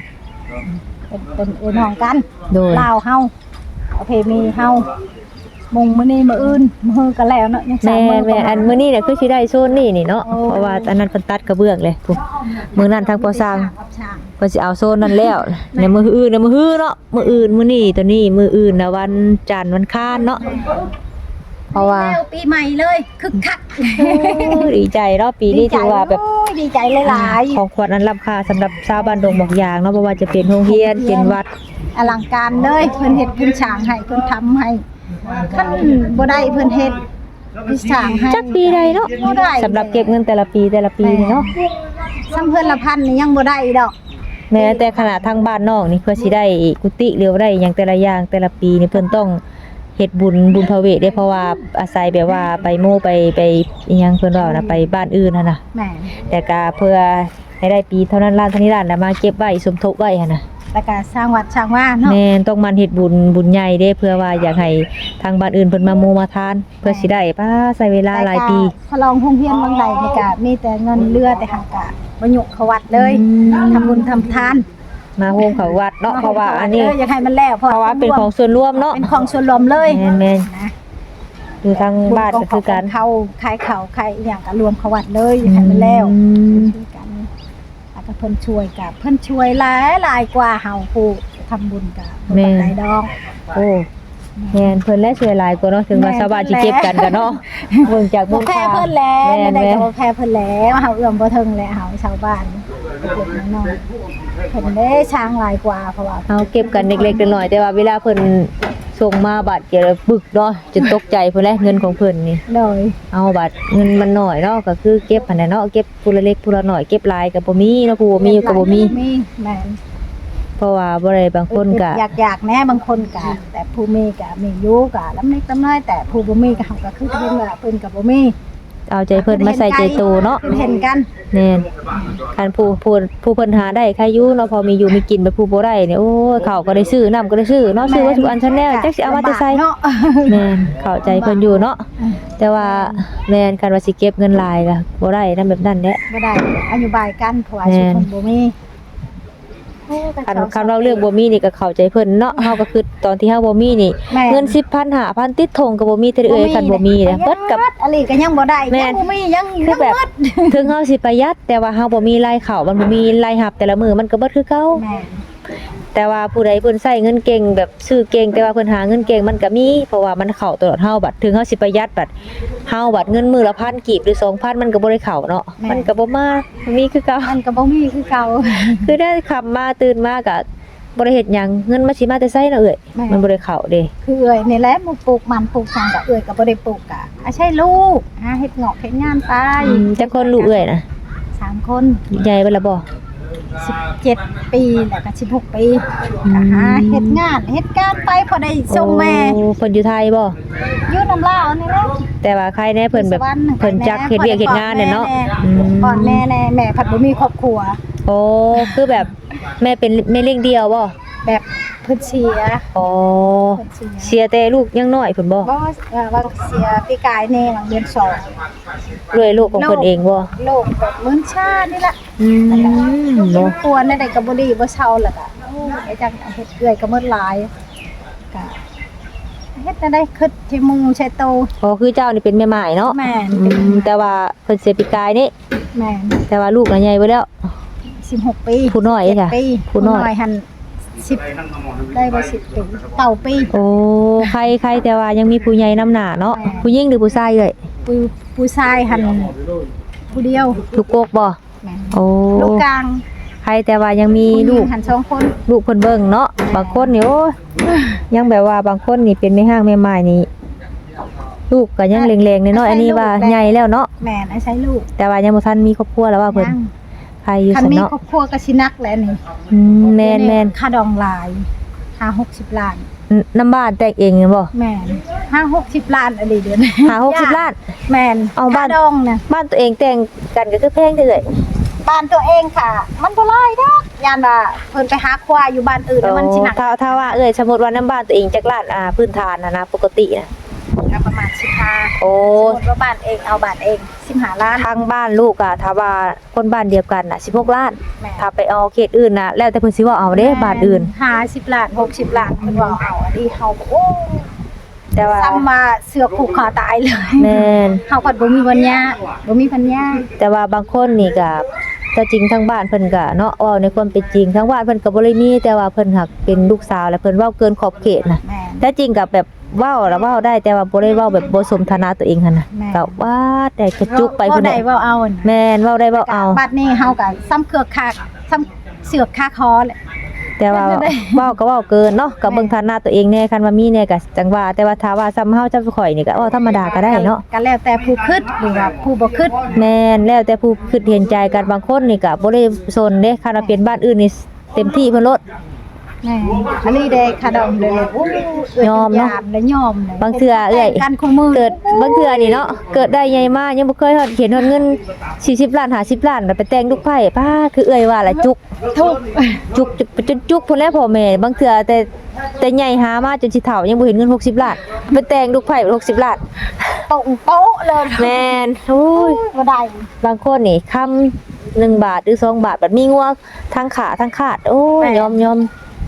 เป็นเอื้อน้องกัน โดย ลาวเฮาประเพณีเฮามุงมื้อนี้มื้ออื่นมื้อก็แล้วเนาะยังสา แม่ มมื้อ แม่อันมื้อนี้เนี่ยคือสิได้โซนนี่นี่เนาะเพราะว่าอันนั้นเพิ่นตัดกระเบื้องเลยพุ่นมื้อนั้นทางปอสร้าง ช่าง เพิ่นสิเอาโซนนั้นแล้วในมื้ออื่นในมื้อฮื้อเนาะมื้ออื่นมื้อนี้ตัวนี้มื้ออื่นน่ะวันจันทร์วันค้านเนาะเพราะว่า แล้วปีใหม่เลยคึกคัก ดีใจเนาะปีนี้ถือว่าแบบ โอ้ยดีใจหลายๆ ของขวัญอันล้ำค่าสำหรับชาวบ้านดงบอกยางเนาะเพราะว่าจะเป็นโรงเรียนเป็นวัด อลังการเลยเพิ่นเฮ็ดเพิ่นฉางให้เพิ่นทำให้คันบ่ได้เพิ่นเฮ็ดเพิ่นฉางให้ จักปีใดเนาะ บ่ได้ สำหรับเก็บเงินแต่ละปีนี่เนาะ ซ้ำเพิ่นละพันนี่ยังบ่ได้ดอก แม้แต่ขนาดทางบ้านนอกนี่เพื่อสิได้กุฏิหรือว่าได้หยังแต่ละอย่างแต่ละปีนี่เพิ่นต้องเฮ็ดบุญพระเวทได้เพราะว่าอาศัยแบบว่าไปโมไปอิหยังเพิ่นว่านะไปบ้านอื่นหั่นน่ะ แหม่ แต่ก็เพื่อให้ได้ปีเท่านั้นล้านเท่านี้ล้านแล้วมาเก็บไว้สมทบไว้หั่นน่ะ แล้วก็สร้างวัดสร้างว่าเนาะ แม่นต้องมันเฮ็ดบุญใหญ่เด้เพื่อว่าอยากให้ทางบ้านอื่นเพิ่นมาโมมาทาน เพื่อสิได้ป้าใช้เวลาหลายปี ฉลองโรงเรียนบางใดนี่ก็มีแต่เงินเรือแต่หักกะบ่ยุเข้าวัดเลยทำบุญทำทาน มาโฮมเขาวัดเนาะเพราะว่าอันนี้ อยากให้มันแล้ว เพราะว่าเป็นของส่วนรวมเนาะ เป็นของส่วนรวมเลย แม่น นะ อยู่ทางบ้านก็คือกัน เขาขายเขาขายอหย่างก็รวมเขาวัดเลยอยากให้มันแล้ว อืม ช่วยกันแล้วก็เพิ่นช่วยกับเพิ่นช่วยหลายกว่าเฮาผู้ทำบุญกับบ่ปานใดดอก โอ้แม่นเพิ่นและช่วยหลายกว่าเนาะถึงว่าชาวบ้านสิเก็บกันกันเนาะเบิ่งจาก บ่ เบิ่ง แพ้ ข่าว เพิ่นแล้ว แม่น ได้ แม่ ก็บ่แพ้เพิ่นแล้วเฮาเอื้อมบ่ถึงแล้วเฮาชาวบ้านเล็กๆน้อยๆเพิ่นได้ช้างหลายกว่าเพราะว่า เอาเก็บกันเล็กๆน้อยๆแต่ว่าเวลาเพิ่นส่งมาบัตรเกี่ยวปึกเนาะจนตกใจเพิ่นแหละเงินของเพิ่นนี่ เลย เอาบัตรเงินมันน้อยเนาะก็คือเก็บหั่นน่ะเนาะเก็บผู้ละเล็กผู้ละน้อยเก็บหลายก็บ่มีเนาะผู้บ่มีก็บ่มี แม่น เพราะว่าบ่ได้บางคนก็ อยากแน่บางคนก็แต่ผู้มีก็มีอยู่ก็ลำเล็กลำน้อยแต่ผู้บ่มีก็เฮาก็คือเพิ่นว่าเพิ่นก็บ่มี เอาใจเพิ่นมาใส่ใจโตเนาะ เห็นกัน แม่นคันผู้เพิ่นหาได้ใครอยู่เนาะพอมีอยู่มีกินแบบผู้บ่ได้เนี่ยโอ้ยข้าวก็ได้ซื้อน้ำก็ได้ซื้อเนาะซื้อวัตถุอันชั้นแนวจักสิเอามาแต่ใส่ เนาะ แม่นเข้าใจเพิ่นอยู่เนาะแต่ว่าแม่นคันว่าสิเก็บเงินหลายก็บ่ได้นำแบบนั้นแหละ บ่ได้อายุบายกันเพราะว่าชุมชนบ่มีโอ้ก็ คันเราเรื่องบ่มีนี่ก็เข้าใจเพิ่นเนาะเฮาก็คือตอนที่เฮาบ่มีนี่ แม่ เงิน 10,000 5,000ติดธงก็บ่มีแต่เอ้ยคันบ่มีเนี่ยเบิดกับ อะไรก็ยังบ่ได้ แม่น ยังบ่มียัง คือแบบ หมด ถึงเฮาสิประหยัดแต่ว่าเฮาบ่มีรายเข้ามันบ่มีรายรับแต่ละมื้อมันก็เบิดคือเก่า แม่น แต่ว่าผู้ใดเพิ่นใช้เงินเก่งแบบซื้อเก่งแต่ว่าเพิ่นหาเงินเก่งมันก็มีเพราะว่ามันเข้าตลอดเฮาบัดถึงเฮาสิประหยัดบัดเฮาบัดเงินมื้อละ1,000กีบหรือ 2,000 มันก็บ่ได้เข้าเนาะมันก็บ่มามีคือเก่า มันก็บ่มีคือเก่า คือได้ขับมาตื่นมาก็บ่ได้เฮ็ดหยังเงินมันสิมาแต่ไสเนาะเอ้ย แม่ มันบ่ได้เข้าเด้ คือเอ้ยนี่แหละหมู่ปลูกมันปลูกทางกับเอ้ยก็บ่ได้ปลูกอ่ะใช่ลูกหาเฮ็ดงอกเฮ็ดงานไป จักคนลูกเอ้ยนะ 3 คน ใหญ่เบิดละบ่ 17 ปีแล้วก็16 ปีก็หาเฮ็ดงานเฮ็ดการไปพอได้ส่งแม่ โอ้เพิ่นอยู่ไทยบ่ อยู่น้ำลาวนี่แหละ แต่ว่าใครแน่เพิ่นแบบเพิ่นจักเฮ็ดเวียกเฮ็ดงานเนี่ยเนาะอืม ก่อนแม่แน่แม่ผัดบ่มีครอบครัว โอ้คือแบบแม่เป็นแม่เลี้ยงเดี่ยวบ่ แบบเพิ่นเสีย อ๋อ เพิ่นเสีย เสียแต่ลูกยังน้อยเพิ่นบ่ บ่ว่าเสียปีกายแน่หลังเดือนสอง ด้วยลูกของเพิ่นเองบ่ โรคแบบมื้นชานี่ล่ะ อืม เนาะ เนาะ ควรได้ก็บ่ดีบ่เซาแล้วก็โอ้ยจังเฮ็ดเอื้อยก็หมดหลายก็เฮ็ดได้คิดที่หมู่ใช้โต อ๋อคือเจ้านี่เป็นแม่ไม้เนาะ แม่น อืมแต่ว่าเพิ่นเสียปีกายนี่ แม่น แต่ว่าลูกน่ะใหญ่เบิดแล้ว 16 ปี ผู้น้อยจ้ะ 7ปี ผู้น้อย หั่น10ได้บ่10ปี9ปี โอ้ใครแต่ว่ายังมีผู้ใหญ่นำหน้าเนาะผู้หญิงหรือผู้ชายเอ้ย ผู้ชายหั่นผู้เดียว ลูกกกบ่ แม่น โอ้ ลูกกลาง ใครแต่ว่ายังมี ผู้หญิ ลู ง ก หั่น2คน ลูกเพิ่นเบิ่งเนาะบางคนนี่โอ้ยยังแบบว่าบางคนนี่เป็นแม่ห้างแม่ไม้นี่ลูกก็ยังแรงๆน้อยๆอันนี้ว่าใหญ่แล้วเนาะ แม่นใช้ลูก แต่ว่ายังบ่ทันมีครอบครัวแล้วว่าเพิ่น ยัง ใครอยู่ คัน ซั่น มี เนาะ ครอบครัวก็สินักแล้วนี่ แม่น ค่าดองหลาย5-60 ล้าน น้ำบ้านแต่งเองบ่ แม่น5-60 ล้านอะไรเดือน 60ล้าน แม่น เอาบ้าน ค่ดองน่ะ บ้านตัวเองแต่งกันก็คือแพงเด้อเอ้ย บ้านตัวเองค่ะ มันบ่หลายดอกยานว่าเพิ่นไปหาควายอยู่บ้านอื่นแล้วมันสิหนัก ถ้าว่าเอ้ยสมมุติว่าน้ำบ้านตัวเองจักล้านพื้นฐานนะปกตินะ ก็ประมาณ15 โอ้ สมมุติว่าบ้านเองเอาบ้านเอง15ล้าน ทางบ้านลูกอะถ้าว่าคนบ้านเดียวกันน่ะ16ล้าน แม่ ถ้าไปเอาเขตอื่นน่ะแล้วแต่เพิ่นสิว่าเอาเด้บ้านอื่น 50ล้าน60ล้านเพิ่นว่าเอาอันนี้เฮาก็โอ้ แต่ว่า ซ้ำมาเสือกผูกคอตายเลย แม่น เฮาก็บ่มีปัญญาบ่มีปัญญา แต่ว่าบางคนนี่ก็ถ้าจริงทั้งบ้านเพิ่นก็เนาะเว้าในความเป็นจริงทั้งบ้านเพิ่นก็บ่ได้มีแต่ว่าเพิ่นหักเป็นลูกสาวและเพิ่นเว้าเกินขอบเขตน่ะ แม่น แต่จริงก็แบบเว้าแล้วเว้าได้แต่ว่าบ่ได้เว้าแบบบ่สมฐานะตัวเองหั่นน่ะ แม่ ก็ว่าแต่กระจุกไป เว้า เพิ่น ได้ น่ะ เว้าเอาน่ะ แม่นเว้าได้เว้าเอา บัดนี้เฮาก็ซ้ำเขือกคากซ้ำเสือกคาคอแหละ แต่ว่า ได้ เว้าก็เว้าเกินเนาะก็เบิ่งฐานะตัวเองแน่คันว่ามีแน่ก็จังว่าแต่ว่าถ้าว่าซ้ำเฮาจำข่อยนี่ก็เว้าธรรมดาก็ได้เนาะ ก็แล้วแต่ผู้คิดหรือว่าผู้บ่คิด แม่นแล้วแต่ผู้คิดเห็นใจกันบางคนนี่ก็บ่ได้สนเด้คันว่าเป็นบ้านอื่นนี่เต็มที่เพิ่นโลด แม่อันนี้ได้คาดองเด้อโอ้ ยอมเนาะ แล้วยอมเลย บางเทื่อเอ้ย แต่งกันคู่มือ เกิดบางเทื่อนี่เนาะเกิดได้ใหญ่มายังบ่เคยฮอดเขียนฮอดเงิน40ล้าน50ล้านแล้วไปแต่งลูกไผ่ป้าคือเอ้ยว่าละจุก ทุก จุกจนจุกพุ่นแล้วพ่อแม่บางเทื่อแต่ใหญ่หามาจนสิเฒ่ายังบ่เห็นเงิน60ล้านไปแต่งลูกไผ่60ล้าน ตรงโป๊ะเลย แม่นโอ้ย บ่ได้ บางคนนี่คำ1บาทหรือ2บาทบัดมีงัวทั้งขาทั้งขาดโอ้ยยอม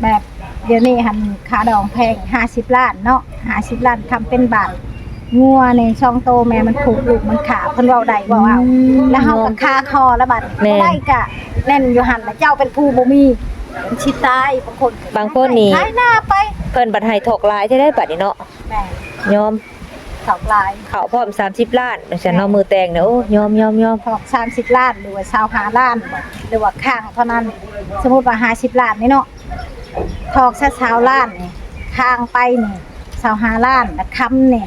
แบบเดี๋ยวนี้หันคาดองแพง50ล้านเนาะ50ล้านทำเป็นบาทงัวในช่องโตแม่มันผูกลูกมันขาเพิ่นเว้าได้เว้าเอาแล้วเฮาก็คาคอแล้วบัดบ่ได้ก็แน่นอยู่หั่นแล้วเจ้าเป็นผู้บ่มีเป็นชิตายบางคน บางคนนี่ ขายหน้าไป เพิ่นบัดให้ถกลายได้บัดนี้เนาะ แม่ ยอม สองลาย เขาพร้อม30ล้านฉันเอามือแต่งเนี่ยโอ้ยอม ทอก30ล้านหรือว่า25ล้านหรือว่าข้างเท่านั้น สมมุติว่า50ล้านนี่เนาะทอกซะ20ล้านนี่ข้างไปนี่25ล้านแล้วค้ำนี่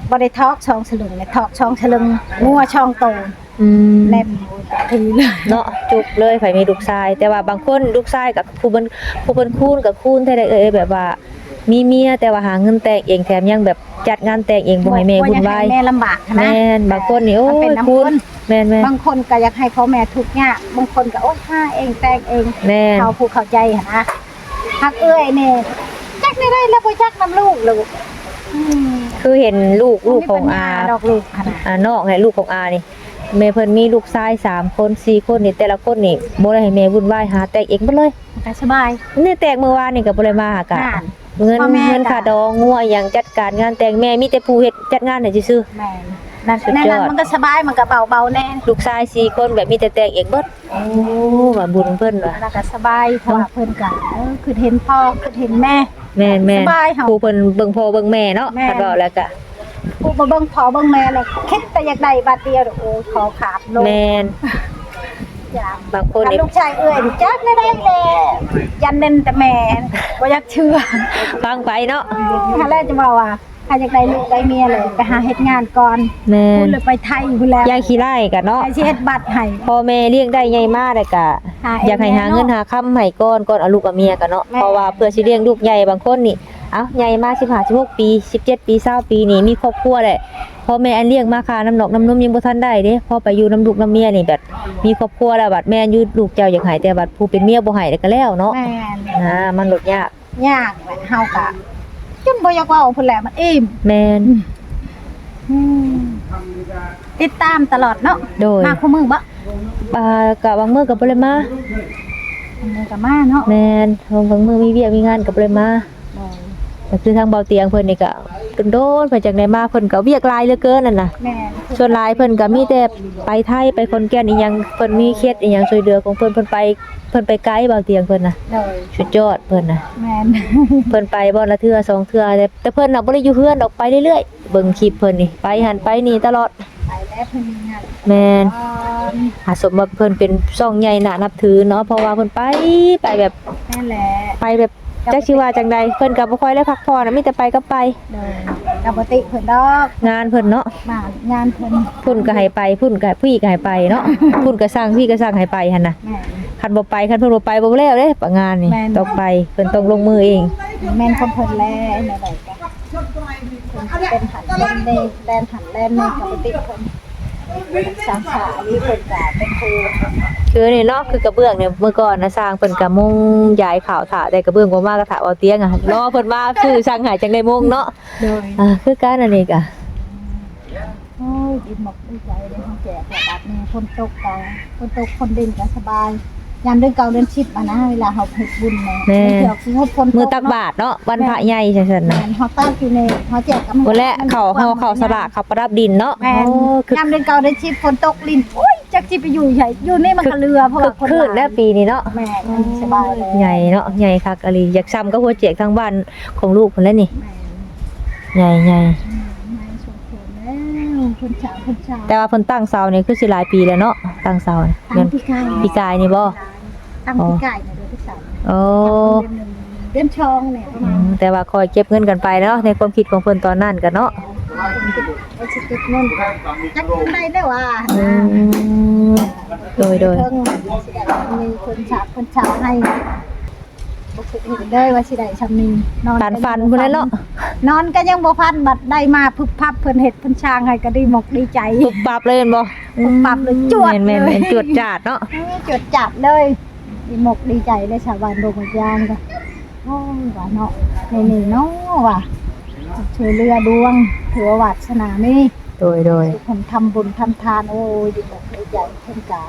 บ่ได้ทอกช่องสลึงเลยทอกช่องสลึงงัวช่องโต อืม แนมทีเลย เนาะจุกเลยไผมีลูกชาย แต่ว่าบางคนลูกชายกับผู้เพิ่นคูณกับคูณแท้ได้แบบว่า มีเมียแต่ว่าหาเงินแต่งเองแถมยังแบบจัดงานแต่งเองบ่ให้แม่วุ่นวาย แม่ลำบากนะ แม่นบางคนนี่โอ้ มันเป็น ย น้ำ คุ ข้ ณ น แม่น บางคนก็อยากให้พ่อแม่ทุกข์ยากบางคนก็โอ๊ยหาเองแต่งเอง แม่น เขาผู้เข้าใจหั่นนะฮักเอ้ยนี่จักได้แล้วบ่จักนำลูกอืม คือเห็นลูกของอา ดอกลูกหั่นน่ะ น้องให้ลูกของอานี่แม่เพิ่นมีลูกชาย3คน4คนนี่แต่ละคนนี่บ่ได้ให้แม่วุ่นวายหาแต่งเองเบิดเลย ก็สบาย นี่แต่งเมื่อวานนี่ก็บ่ได้มาหากะ อ่าน เงิน พ่อแม่ เงิน ก็ ค่าดองงัวหยังจัดการงานแต่งแม่มีแต่ผู้เฮ็ดจัดงานให้ซื่อ แม่นั่น สุดยอด แน่นั้นมันก็สบายมันก็เบาๆแน่ ๆลูกชาย4คนแบบมีแต่แต่งเองเบิดโอ้ว่าบุญเพิ่นว่ะ แล้วก็สบายเพราะว่าเพิ่นก็คือเห็นพ่อคือเห็นแม่ แม่น สบายค่ะ ผู้เพิ่นเบิ่งพ่อเบิ่งแม่เนาะ แม่ ถ้าก็แล้วก็ ผู้บ่เบิ่งพ่อเบิ่งแม่เลยคิดแต่อยากได้บาทเดียวโอ้ขอขาดลง แม่น อย่าง บางคน ถ้า นี่ ลูกชายเอ้ยนี่จักได้เลยยันเน้นแต่แม่บ่อยากเชื่อ ฟังไปเนาะ ถ้าแรกจะบอกว่าถ้าอยากได้ลูกได้เมียเลยไปหาเฮ็ดงานก่อน แม่ พูด น เลยไปไทยพูดแล้ว ยายขี้ไล่กันเนาะ ไปสิเฮ็ดบัตรให้ พ่อแม่เลี้ยงได้ใหญ่มากเลยกะ หาเอง อยากให้หาเงินหาค่ำให้ก่อนเอาลูกเอาเมียกันเนาะ แม่ เพราะว่าเพื่อสิเลี้ยงลูกใหญ่บางคนนี่เอ้าใหญ่มา15 16ปี17ปี20ปีนี่มีครอบครัวแหละพ่อแม่อันเลี้ยงมาค่าน้ำหนอกน้ำนมยังบ่ทันได้เด้พอไปอยู่น้ำลูกน้ำเมียนี่แบบมีครอบครัวแล้วบัดแม่อยู่ลูกเจ้าอยากให้แต่บัดผู้เป็นเมียบ่ให้แล้วก็แล้วเนาะ แม่น มันลดยาก ยากแหละเฮาก็จนบ่อยากเว้าพุ่นแหละมันอิ่ม แม่น อืมติดตามตลอดเนาะ โดย มาคู่มือบ่ กะบางมื้อก็บ่ได้มา อันนี้ก็มาเนาะ แม่นบางมื้อมีเวียกมีงานก็บ่ได้มา ก็คือทางเบาเตียงเพิ่นนี่ก็โดนๆเพิ่นจังได๋มาเพิ่นก็เวียกหลายเหลือเกินนั่นน่ะ แม่น ส่วนหลายเพิ่นก็มีแต่ไปไทยไปคนแก่นอีหยังเพิ่นมีเคสอีหยังช่วยเหลือของเพิ่นไปไกลเบาเตียงเพิ่นน่ะ เลย สุดยอดเพิ่นน่ะ แม่น เพิ่นไปบ่ละเทื่อ2เทื่อแต่เพิ่นน่ะบ่ได้อยู่เฮือนดอกไปเรื่อยๆเบิ่งคลิปเพิ่นนี่ไปหันไปนี่ตลอด ไปแล้วเพิ่นมีงาน แม่น ก่อน สมว่าเพิ่นเป็นช่องใหญ่น่านับถือเนาะเพราะว่าเพิ่นไปแบบ นั่นแหละ ไปแบบจักสิว่าจังใดเพิ่นก็บ่ค่อยได้พักผ่อนน่ะมีแต่ไปก็ไป เลยกับปกติเพิ่นดอก งานเพิ่นเนาะ มางานเพิ่น พุ่นก็ให้ไปพุ่นก็พี่ก็ให้ไปเนาะ พุ่นก็สร้างพี่ก็สร้างให้ไปหั่นน่ะ แม่น คันบ่ไปคันเพิ่นบ่ไปบ่แล้วเด้ปะงานนี่ แม่น ต้องไปเพิ่นต้องลงมือเอง แม่นคนเพิ่นแลในใดก็เพิ่นเป็นหันเป็นในแดนหันแลนในกับปกติเพิ่นสาขานี้เพิ่นก็เป็นครู คือนี่เนาะคือกระเบื้องเนี่ยเมื่อก่อนนะสร้างเพิ่นก็มุ่งย้ายข่าวถ่าแต่กระเบื้องบ่มากระถาเอาเตียงอ่ะรอเพิ่นมาคือสร้างหายจังได้มุ่งเนาะ โดย คือการอันนี้ก็ โอ้ยดินหมกดีใจเลยเฮาแจกแบบนี้ฝนตกก็ฝนตกคนดินก็สบายยามเดือนเก่าเดือน10อ่ะนะเวลาเฮาเฮ็ดบุญเนี่ยเดี๋ยวสิงดฝน มือตักบาทเนาะวันพระใหญ่จังซั่น แม่ น่ะ นเฮาตั้งอยู่ในเฮาแจกกับ บ่แลเขาสลากเขาประดับดินเนาะ แม่น โอ้คือย ามเดือนเก่าเดือน10ฝนตกลิ้นโอ้ยจักสิไปอยู่ไสอยู่นี่มันก็เรือเพราะว่าคน ขึ้นแล้วปีนี้เนาะ แม่อันนี้สบายเลย ใหญ่เนาะใหญ่คักอะลีอยากซ้ำก็หัวเจกทางบ้านของลูกเพิ่นแล้วนี่ แม่ ใหญ่ แม่สมควรแล้วคนชาวคนชาว แต่ว่าเพิ่นตั้งเสานี่คือสิหลายปีแล้วเนาะตั้งเสานี่ ตั้ แม่ ง น พี่ไก่ ปีกายนี่บ่ ตั้งพี่ไก่เนี่ยเดือนที่สาม โอ้ เดือนชองเนี่ยประมาณ แต่ว่าคอยเก็บเงินกันไปเนาะในความคิดของเพิ่นตอนนั้นกันเนาะ ไอ้สิเก็บเงินจักได้ได้ว่า อืมโดย เพิ่งสิได้มีคนชาวให้บ่คิดเห็นเลยว่าสิได้ชำนี้นอน ฟันพุ่นแหละเนาะ นอนก็ยังบ่ฟันบัดได้มาพึบพับเพิ่นเฮ็ดเพิ่นช่างให้ก็ดีหมกดีใจ ปุ๊บปั๊บเลยแม่นบ่ ปุ๊บปั๊บเลยจวด แม่น เลย ๆจวดจาดเนาะ จดจัดเลยดีหมกดีใจเลยชาวบ้านโดมยางก็โอ้ยว่าเนาะนี่เนาะว่ะช่วยเรือดวงถือว่าวาสนานี่ โดย ทุกคนทำบุญทำทานโอ้ยดีหมกดีใจเพิ่นกา